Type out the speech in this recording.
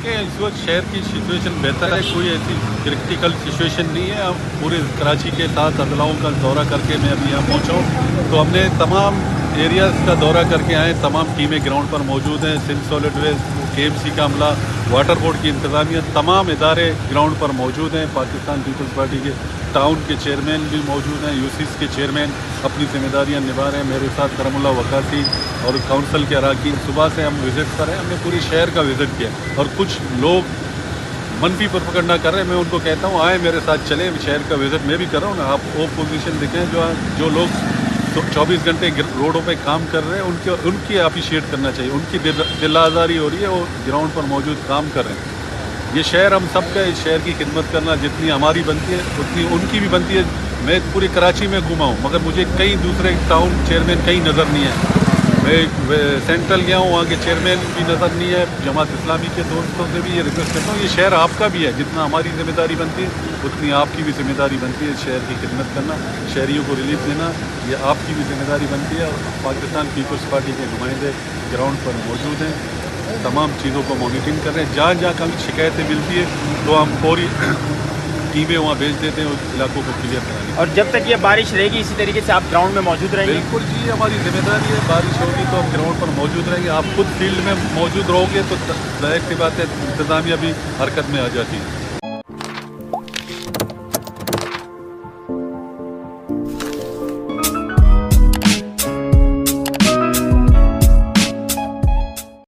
देखें इस वक्त शहर की सिचुएशन बेहतर है, कोई ऐसी क्रिटिकल सिचुएशन नहीं है। अब पूरे कराची के साथ अदलाओं का दौरा करके मैं अभी यहाँ पहुँचा हूँ, तो हमने तमाम एरियाज़ का दौरा करके आए। तमाम टीमें ग्राउंड पर मौजूद हैं। सिंध सॉलिड वेस्ट, KMC का अमला, वाटर बोर्ड की इंतज़ामिया, तमाम इदारे ग्राउंड पर मौजूद हैं। पाकिस्तान पीपल्स पार्टी के टाउन के चेयरमैन भी मौजूद हैं। UCs के चेयरमैन अपनी जिम्मेदारियाँ निभा रहे हैं। मेरे साथ करमुल्लाह वकासी और काउंसिल के अराकीन सुबह से हम विज़िट पर हैं। हमने पूरी शहर का विज़िट किया और कुछ लोग मनफी पर पकड़ना कर रहे हैं। मैं उनको कहता हूँ आए मेरे साथ चलें, शहर का विज़िट मैं भी कर रहा हूँ ना। आप वो पोजीशन देखें जो लोग 24 घंटे रोडों पे काम कर रहे हैं, उनकी अप्रिशिएट करना चाहिए। उनकी दिल आज़ारी हो रही है, वो ग्राउंड पर मौजूद काम कर रहे हैं। ये शहर हम सब का, इस शहर की खिदमत करना जितनी हमारी बनती है उतनी उनकी भी बनती है। मैं पूरी कराची में घूमा हूँ, मगर मुझे कई दूसरे टाउन चेयरमैन कहीं नज़र नहीं है। मैं सेंट्रल गया हूँ, वहाँ के चेयरमैन भी नज़र नहीं है। जमात इस्लामी के दोस्तों से भी ये रिक्वेस्ट करता हूँ, ये शहर आपका भी है। जितना हमारी जिम्मेदारी बनती है उतनी आपकी भी जिम्मेदारी बनती है। शहर की खिदमत करना, शहरियों को रिलीफ देना, ये आपकी भी जिम्मेदारी बनती है। और पाकिस्तान पीपल्स पार्टी के नुमाइंदे ग्राउंड पर मौजूद हैं, तमाम चीज़ों को मॉनिटरिंग कर रहे हैं। जहाँ जहाँ कभी शिकायतें मिलती है तो हम पूरी टीमें वहाँ भेज देते हैं उस इलाकों को क्लियर कराने। और जब तक ये बारिश रहेगी इसी तरीके से आप ग्राउंड में मौजूद रहेंगे? बिल्कुल जी, हमारी जिम्मेदारी है। बारिश होगी तो हम ग्राउंड पर मौजूद रहेंगे। आप खुद फील्ड में मौजूद रहोगे तो जाहिर सी बात है इंतज़ामिया भी हरकत में आ जाती है।